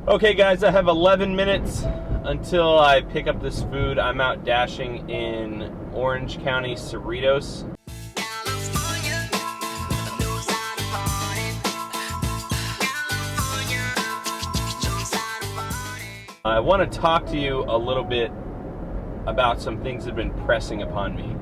Okay guys, I have 11 minutes until I pick up this food. I'm out dashing in Orange County, Cerritos. I want to talk to you a little bit about some things that have been pressing upon me.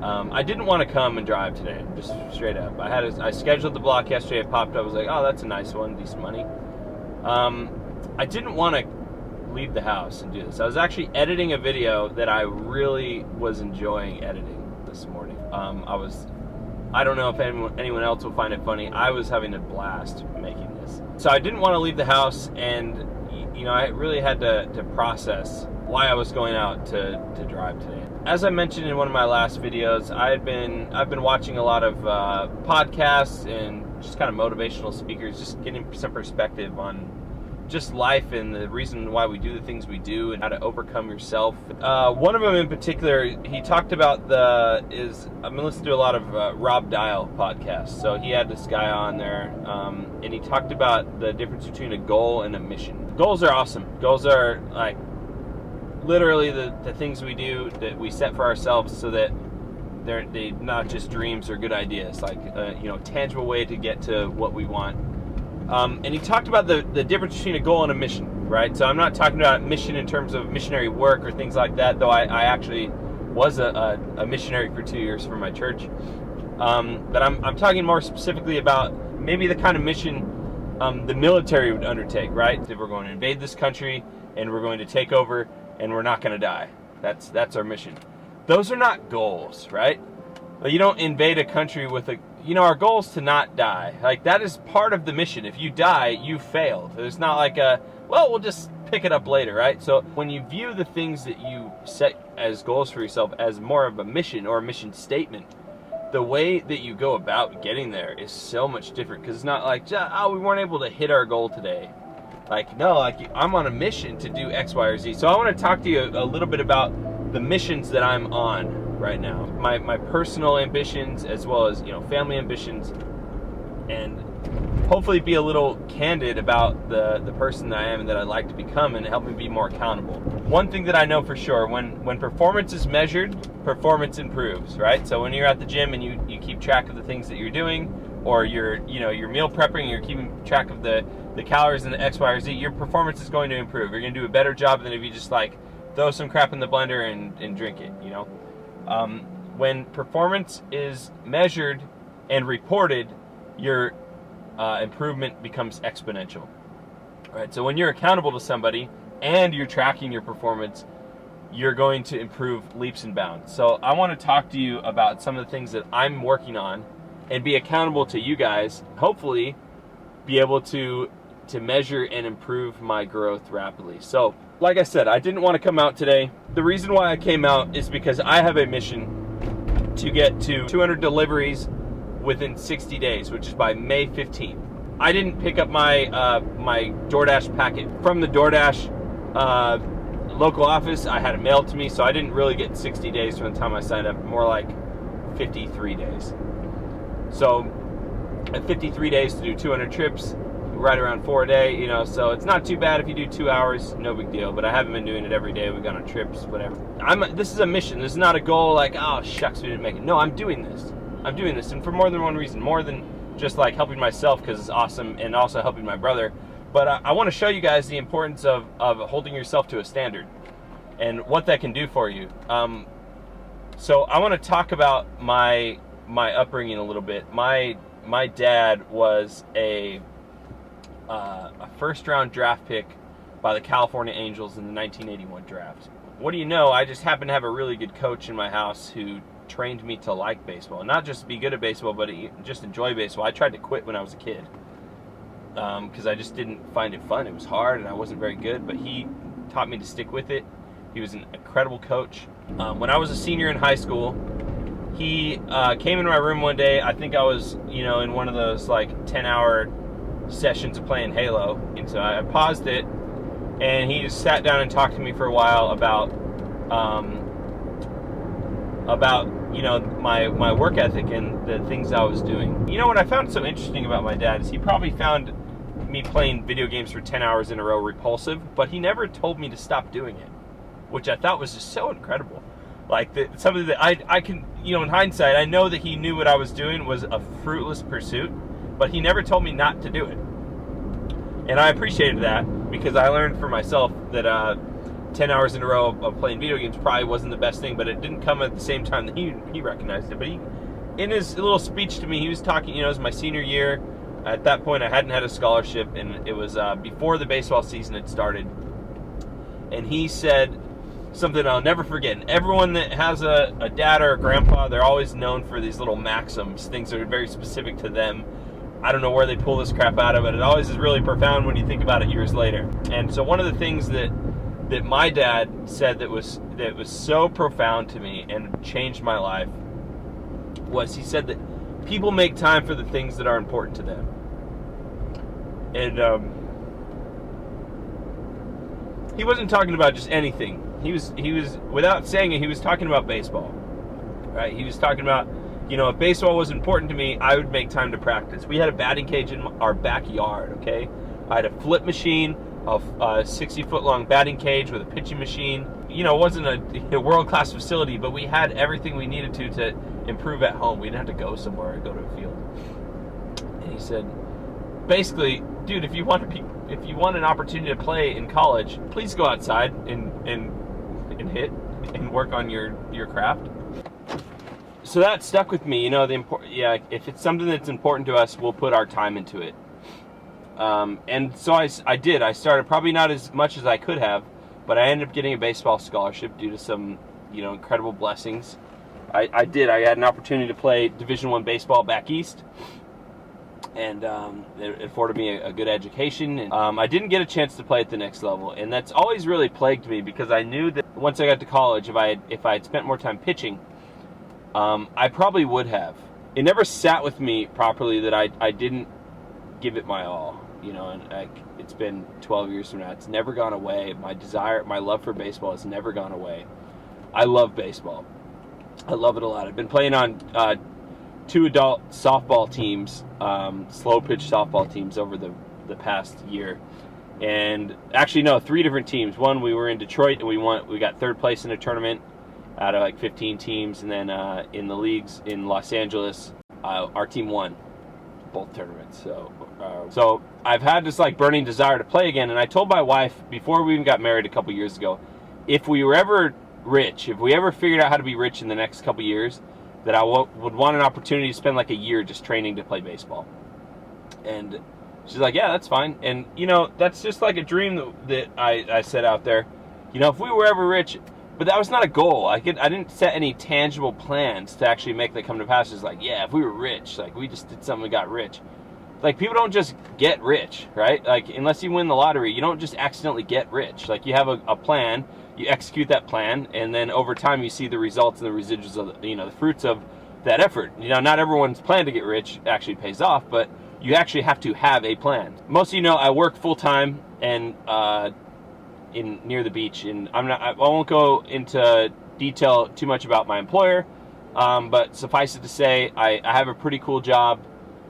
I didn't want to come and drive today, just straight up. I scheduled the block yesterday. It popped up. I was like, oh, that's a nice one, decent money. I didn't want to leave the house and do this. I was actually editing a video that I really was enjoying editing this morning. I don't know if anyone else will find it funny. I was having a blast making this. So I didn't want to leave the house, and I really had to process why I was going out to drive today. As I mentioned in one of my last videos, I've been watching a lot of podcasts and just kind of motivational speakers, just getting some perspective on just life and the reason why we do the things we do and how to overcome yourself. One of them in particular, he talked about I've been listening to a lot of Rob Dial podcasts. So he had this guy on there, and he talked about the difference between a goal and a mission. Goals are awesome. Goals are like literally the things we do that we set for ourselves so that they're not just dreams or good ideas, like tangible way to get to what we want. And he talked about the difference between a goal and a mission, right? So I'm not talking about mission in terms of missionary work or things like that, though I actually was a missionary for 2 years for my church. But I'm talking more specifically about maybe the kind of mission the military would undertake, right? If we're going to invade this country and we're going to take over and we're not going to die. That's our mission. Those are not goals, right? But you don't invade a country with our goal is to not die. Like, that is part of the mission. If you die, you failed. There's not like we'll just pick it up later, right? So when you view the things that you set as goals for yourself as more of a mission or a mission statement, the way that you go about getting there is so much different, because it's not like, we weren't able to hit our goal today. Like, no, I'm on a mission to do X, Y, or Z. So I want to talk to you a little bit about the missions that I'm on right now. My personal ambitions, as well as family ambitions, and hopefully be a little candid about the person that I am and that I'd like to become, and help me be more accountable. One thing that I know for sure, when performance is measured, performance improves, right? So when you're at the gym and you keep track of the things that you're doing, or you're meal prepping, you're keeping track of the calories and the X, Y, or Z, your performance is going to improve. You're going to do a better job than if you just throw some crap in the blender and drink it, When performance is measured and reported, your improvement becomes exponential. Right? So when you're accountable to somebody and you're tracking your performance, you're going to improve leaps and bounds. So I want to talk to you about some of the things that I'm working on and be accountable to you guys, hopefully be able to measure and improve my growth rapidly. So, like I said, I didn't want to come out today. The reason why I came out is because I have a mission to get to 200 deliveries within 60 days, which is by May 15th. I didn't pick up my my DoorDash packet from the DoorDash local office. I had it mailed to me, so I didn't really get 60 days from the time I signed up, more like 53 days. So at 53 days to do 200 trips, right around 4 a day, so it's not too bad if you do 2 hours, no big deal. But I haven't been doing it every day. We've gone on trips, whatever. This is a mission. This is not a goal like, oh shucks, we didn't make it. No, I'm doing this, and for more than one reason, more than just helping myself because it's awesome, and also helping my brother. But I want to show you guys the importance of holding yourself to a standard and what that can do for you. So I want to talk about my upbringing a little bit. My dad was a first-round draft pick by the California Angels in the 1981 draft. What do you know? I just happened to have a really good coach in my house who trained me to like baseball. Not just be good at baseball, but just enjoy baseball. I tried to quit when I was a kid because I just didn't find it fun. It was hard, and I wasn't very good, but he taught me to stick with it. He was an incredible coach. When I was a senior in high school, he came in my room one day. I think I was, in one of those 10-hour sessions of playing Halo, and so I paused it, and he just sat down and talked to me for a while about my work ethic and the things I was doing. What I found so interesting about my dad is he probably found me playing video games for 10 hours in a row repulsive, but he never told me to stop doing it, which I thought was just so incredible. Like, something that I can, in hindsight, I know that he knew what I was doing was a fruitless pursuit, but he never told me not to do it. And I appreciated that, because I learned for myself that 10 hours in a row of playing video games probably wasn't the best thing, but it didn't come at the same time that he recognized it. But in his little speech to me, he was talking, it was my senior year. At that point, I hadn't had a scholarship, and it was before the baseball season had started. And he said something I'll never forget. And everyone that has a dad or a grandpa, they're always known for these little maxims, things that are very specific to them. I don't know where they pull this crap out of, but it always is really profound when you think about it years later. And so one of the things that my dad said that was so profound to me and changed my life was, he said that people make time for the things that are important to them. And he wasn't talking about just anything. He was without saying it, he was talking about baseball, right? He was talking about, if baseball was important to me, I would make time to practice. We had a batting cage in our backyard, okay? I had a flip machine, a 60-foot long batting cage with a pitching machine. It wasn't a world-class facility, but we had everything we needed to improve at home. We didn't have to go somewhere or go to a field. And he said, basically, dude, if you want an opportunity to play in college, please go outside and hit and work on your craft. So that stuck with me. If it's something that's important to us, we'll put our time into it. And so I did. I started, probably not as much as I could have, but I ended up getting a baseball scholarship due to some, incredible blessings. I did. I had an opportunity to play Division I baseball back east, and it afforded me a good education. And, I didn't get a chance to play at the next level, and that's always really plagued me, because I knew that once I got to college, if I had spent more time pitching, I probably would have. It never sat with me properly that I didn't give it my all. And it's been 12 years from now. It's never gone away. My love for baseball has never gone away. I love baseball. I love it a lot. I've been playing on 2 adult softball teams, slow pitch softball teams over the past year. And actually, no, 3 different teams. One, we were in Detroit, and we got 3rd place in a tournament out of like 15 teams. And then in the leagues in Los Angeles, our team won both tournaments. So I've had this like burning desire to play again, and I told my wife before we even got married a couple years ago, if we were ever rich, if we ever figured out how to be rich in the next couple years, that I would want an opportunity to spend like a year just training to play baseball. And she's like, yeah, that's fine. And that's just like a dream that I set out there. If we were ever rich, but that was not a goal. I didn't set any tangible plans to actually make that come to pass. It's like, yeah, if we were rich, like we just did something and got rich. Like, people don't just get rich, right? Like, unless you win the lottery, you don't just accidentally get rich. Like, you have a plan, you execute that plan, and then over time you see the results and the residuals of the fruits of that effort. Not everyone's plan to get rich actually pays off, but you actually have to have a plan. Most of I work full time and near the beach, and I won't go into detail too much about my employer, but suffice it to say, I have a pretty cool job.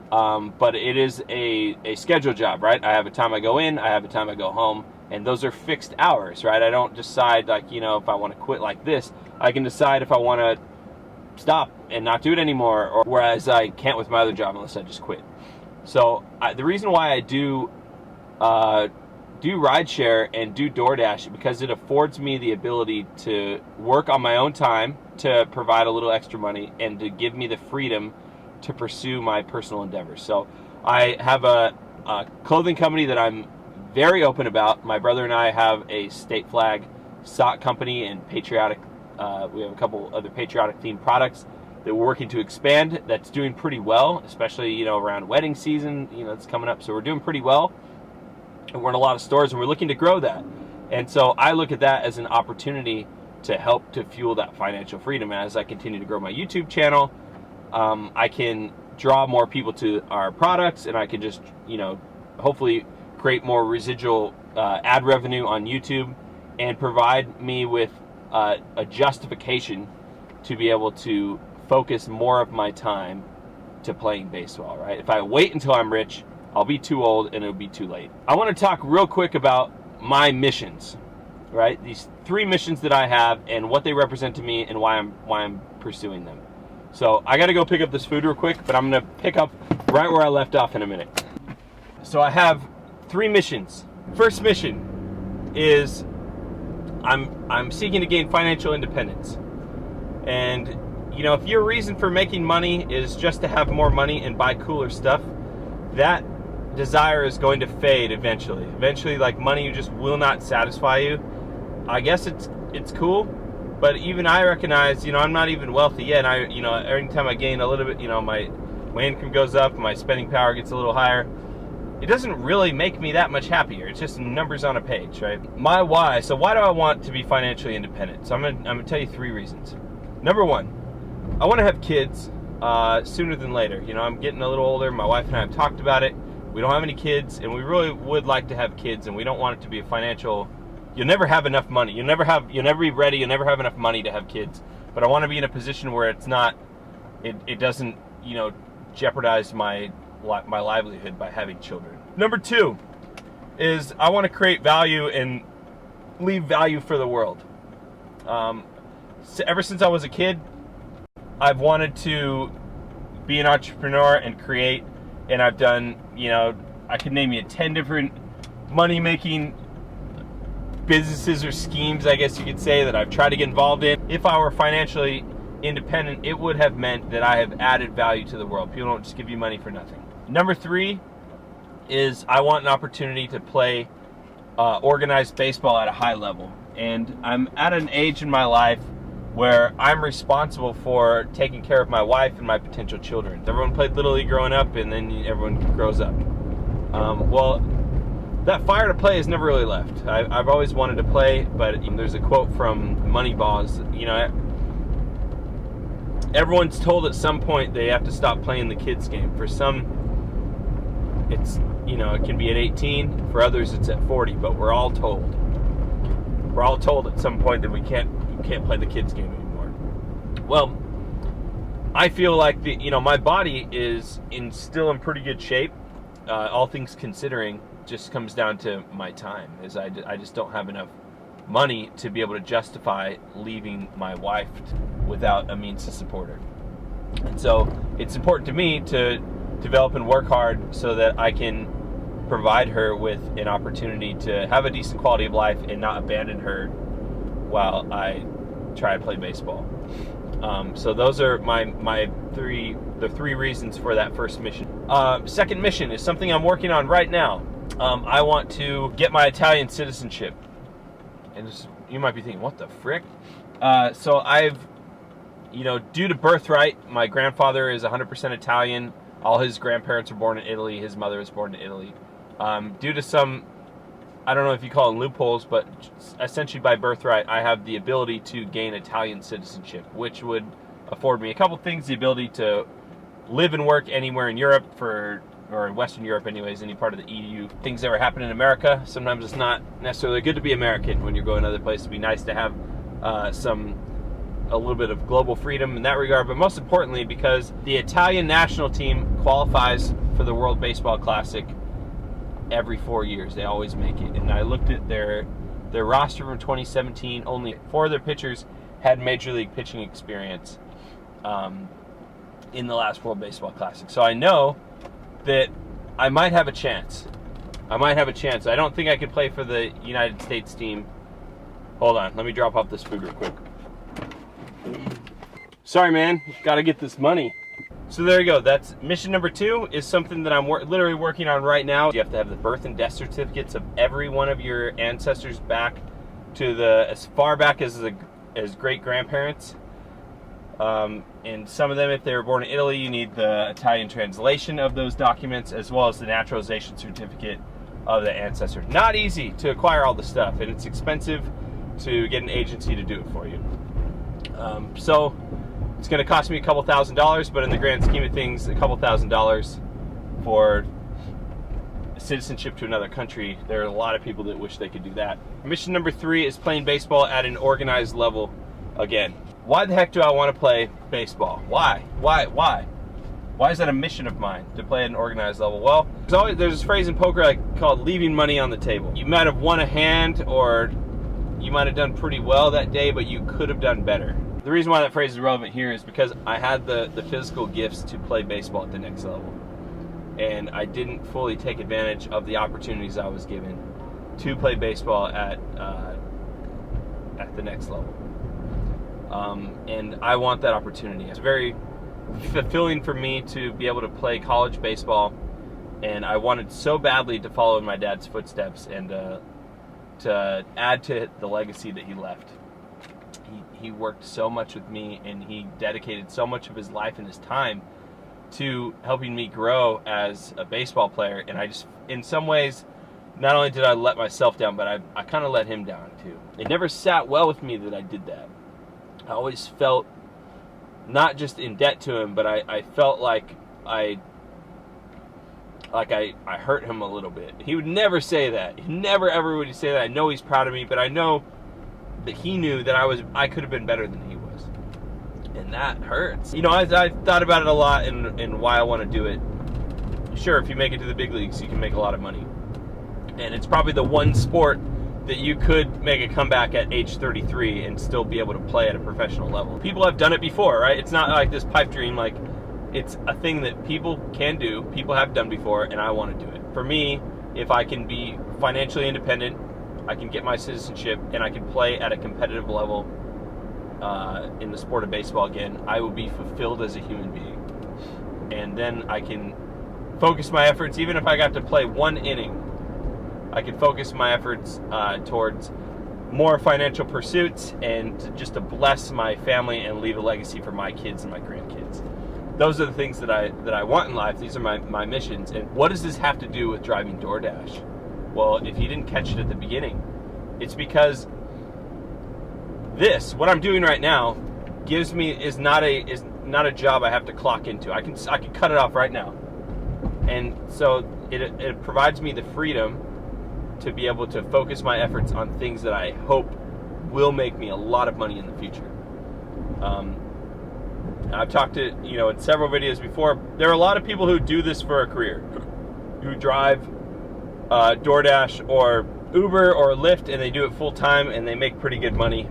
But it is a scheduled job, right? I have a time I go in, I have a time I go home, and those are fixed hours, right? I don't decide, like, if I want to quit like this. I can decide if I want to stop and not do it anymore, or whereas I can't with my other job unless I just quit. So the reason why I do rideshare and do DoorDash, because it affords me the ability to work on my own time to provide a little extra money and to give me the freedom to pursue my personal endeavors. So I have a clothing company that I'm very open about. My brother and I have a state flag sock company and patriotic. We have a couple other patriotic themed products that we're working to expand. That's doing pretty well, especially around wedding season. It's coming up, so we're doing pretty well. And we're in a lot of stores, and we're looking to grow that. And so I look at that as an opportunity to help to fuel that financial freedom as I continue to grow my YouTube channel. I can draw more people to our products, and I can just, hopefully create more residual ad revenue on YouTube and provide me with a justification to be able to focus more of my time to playing baseball, right? If I wait until I'm rich, I'll be too old and it'll be too late. I want to talk real quick about my missions, right? These 3 missions that I have and what they represent to me and why I'm pursuing them. So I got to go pick up this food real quick, but I'm going to pick up right where I left off in a minute. So I have 3 missions. First mission is I'm seeking to gain financial independence. And you know, if your reason for making money is just to have more money and buy cooler stuff, that desire is going to fade eventually. Eventually, like, money just will not satisfy you. I guess it's cool, but even I recognize, you know, I'm not even wealthy yet. And you know, every time I gain a little bit, you know, my income goes up, my spending power gets a little higher. It doesn't really make me that much happier. It's just numbers on a page, right? My why. So why do I want to be financially independent? So I'm gonna tell you 3 reasons. Number 1, I want to have kids sooner than later. You know, I'm getting a little older. My wife and I have talked about it. We don't have any kids, and we really would like to have kids, and we don't want it to be a financial. You'll never have enough money. You'll never be ready. You'll never have enough money to have kids. But I want to be in a position where it's not. It doesn't, you know, jeopardize my livelihood by having children. Number 2 is I want to create value and leave value for the world. Ever since I was a kid, I've wanted to be an entrepreneur and create, and I've done, you know, I could name you 10 different money-making businesses or schemes, I guess you could say, that I've tried to get involved in. If I were financially independent, it would have meant that I have added value to the world. People don't just give you money for nothing. Number 3 is I want an opportunity to play organized baseball at a high level. And I'm at an age in my life where I'm responsible for taking care of my wife and my potential children. Everyone played Little League growing up, and then everyone grows up. Well, that fire to play has never really left. I've always wanted to play, but there's a quote from Moneyball. You know, everyone's told at some point they have to stop playing the kids' game. For some, it's, you know, it can be at 18. For others, it's at 40. But we're all told at some point that we can't play the kids' game anymore. Well, I feel like my body is still in pretty good shape. All things considering, just comes down to my time, as I just don't have enough money to be able to justify leaving my wife without a means to support her. And so it's important to me to develop and work hard so that I can provide her with an opportunity to have a decent quality of life and not abandon her while I try to play baseball. So those are the 3 reasons for that first mission. Second mission is something I'm working on right now. I want to get my Italian citizenship. And you might be thinking, what the frick? So I've, due to birthright, my grandfather is 100% Italian. All his grandparents were born in Italy. His mother was born in Italy. Due to some, I don't know if you call them loopholes, but essentially by birthright, I have the ability to gain Italian citizenship, which would afford me a couple things: the ability to live and work anywhere in Europe, or in Western Europe anyways, any part of the EU. Things ever happen in America, sometimes it's not necessarily good to be American when you're going to other places. It'd be nice to have a little bit of global freedom in that regard, but most importantly, because the Italian national team qualifies for the World Baseball Classic every 4 years. They always make it. And I looked at their roster from 2017. Only 4 of their pitchers had Major League pitching experience in the last World Baseball Classic. So I know that I might have a chance. I don't think I could play for the United States team. Hold on. Let me drop off this food real quick. Sorry, man. Got to get this money. So there you go. That's mission number 2, is something that I'm literally working on right now. You have to have the birth and death certificates of every one of your ancestors back to as far back as great grandparents. And some of them, if they were born in Italy, you need the Italian translation of those documents, as well as the naturalization certificate of the ancestor. Not easy to acquire all the stuff, and it's expensive to get an agency to do it for you. So it's going to cost me a couple $1,000s, but in the grand scheme of things, a couple $1,000s for citizenship to another country, there are a lot of people that wish they could do that. Mission number 3 is playing baseball at an organized level again. Why the heck do I want to play baseball? Why? Why is that a mission of mine, to play at an organized level? Well, there's this phrase in poker called leaving money on the table. You might have won a hand, or you might have done pretty well that day, but you could have done better. The reason why that phrase is relevant here is because I had the physical gifts to play baseball at the next level. And I didn't fully take advantage of the opportunities I was given to play baseball at the next level. And I want that opportunity. It's very fulfilling for me to be able to play college baseball, and I wanted so badly to follow in my dad's footsteps and to add to the legacy that he left. He worked so much with me, and he dedicated so much of his life and his time to helping me grow as a baseball player. And I just, in some ways, not only did I let myself down, but I kind of let him down too. It never sat well with me that I did that. I always felt not just in debt to him, but I felt like I hurt him a little bit. He would never say that. He never ever would say that. I know he's proud of me, but I know that he knew that I could have been better than he was. And that hurts. You know, I thought about it a lot and why I want to do it. Sure, if you make it to the big leagues, you can make a lot of money. And it's probably the one sport that you could make a comeback at age 33 and still be able to play at a professional level. People have done it before, right? It's not like this pipe dream. Like, it's a thing that people can do, people have done before, and I want to do it. For me, if I can be financially independent, I can get my citizenship, and I can play at a competitive level in the sport of baseball again, I will be fulfilled as a human being. And then I can focus my efforts, even if I got to play one inning, I can focus my efforts towards more financial pursuits and just to bless my family and leave a legacy for my kids and my grandkids. Those are the things that I want in life. These are my missions. And what does this have to do with driving DoorDash? Well, if you didn't catch it at the beginning, it's because what I'm doing right now, is not a job I have to clock into. I can cut it off right now. And so it provides me the freedom to be able to focus my efforts on things that I hope will make me a lot of money in the future. I've talked to, in several videos before, there are a lot of people who do this for a career, who drive DoorDash or Uber or Lyft, and they do it full time and they make pretty good money.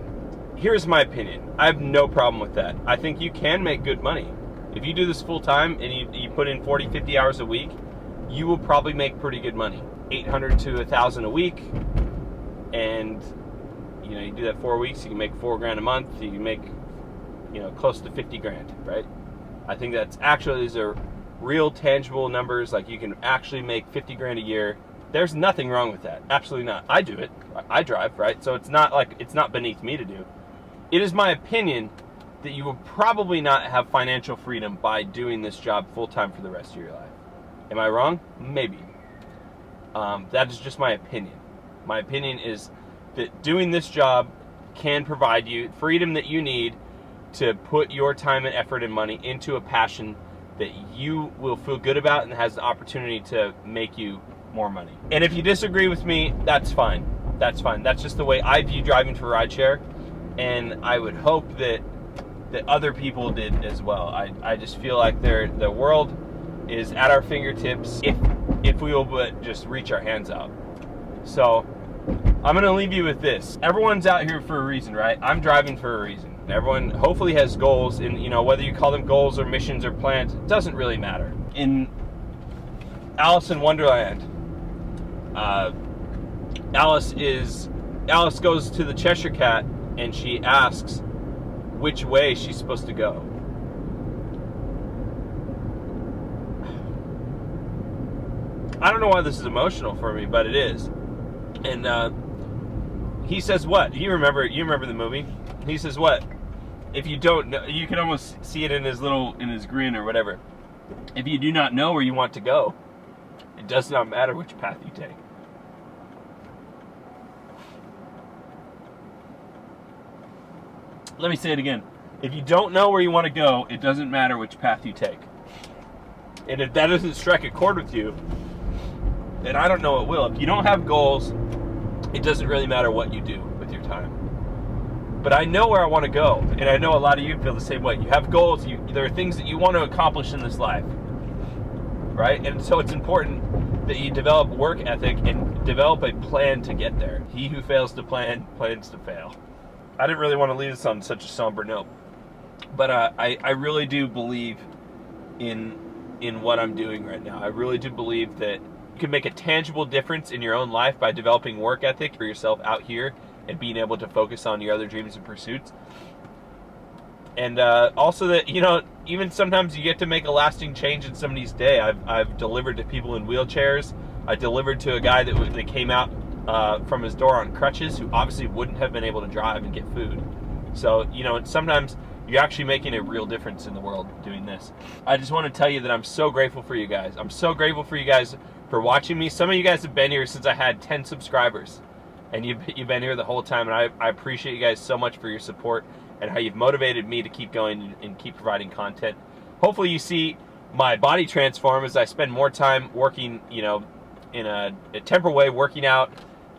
Here's my opinion. I have no problem with that. I think you can make good money. If you do this full time and you put in 40, 50 hours a week, you will probably make pretty good money. $800 to $1,000 a week, and you do that 4 weeks, you can make $4,000 a month. You can make close to $50,000, right? I think these are real tangible numbers. Like, you can actually make $50,000 a year. There's nothing wrong with that. Absolutely not. I do it. I drive, right? So it's not beneath me to do. It is my opinion that you will probably not have financial freedom by doing this job full time for the rest of your life. Am I wrong? Maybe. That is just my opinion. My opinion is that doing this job can provide you freedom that you need to put your time and effort and money into a passion that you will feel good about and has the opportunity to make you more money. And if you disagree with me, that's fine. That's fine. That's just the way I view driving for rideshare, and I would hope that other people did as well. I just feel like the world is at our fingertips if we will but just reach our hands out. So I'm going to leave you with this. Everyone's out here for a reason, right? I'm driving for a reason. Everyone hopefully has goals, and whether you call them goals or missions or plans, it doesn't really matter. In Alice in Wonderland, Alice goes to the Cheshire Cat and she asks which way she's supposed to go. I don't know why this is emotional for me, but it is. And he says what? You remember the movie? He says what? If you don't know, you can almost see it in his grin or whatever. If you do not know where you want to go, it does not matter which path you take. Let me say it again. If you don't know where you want to go, it doesn't matter which path you take. And if that doesn't strike a chord with you, then I don't know what will. If you don't have goals, it doesn't really matter what you do with your time. but I know where I want to go, and I know a lot of you feel the same way. You have goals. There are things that you want to accomplish in this life, right? And so it's important that you develop work ethic and develop a plan to get there. He who fails to plan plans to fail. I didn't really want to leave this on such a somber note, but I really do believe in what I'm doing right now. I really do believe that you can make a tangible difference in your own life by developing work ethic for yourself out here and being able to focus on your other dreams and pursuits. And also that, even sometimes you get to make a lasting change in somebody's day. I've delivered to people in wheelchairs. I delivered to a guy that came out from his door on crutches, who obviously wouldn't have been able to drive and get food. So, sometimes you're actually making a real difference in the world doing this. I just want to tell you that I'm so grateful for you guys. I'm so grateful for you guys for watching me. Some of you guys have been here since I had 10 subscribers, and you've been here the whole time, and I appreciate you guys so much for your support and how you've motivated me to keep going and keep providing content. Hopefully you see my body transform as I spend more time working, in a temporal way, working out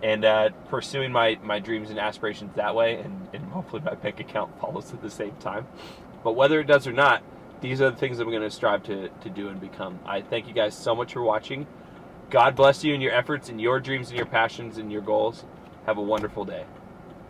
and pursuing my dreams and aspirations that way, and hopefully my bank account follows at the same time. But whether it does or not, these are the things that we're going to strive to do and become. I thank you guys so much for watching. God bless you in your efforts and your dreams and your passions and your goals. Have a wonderful day.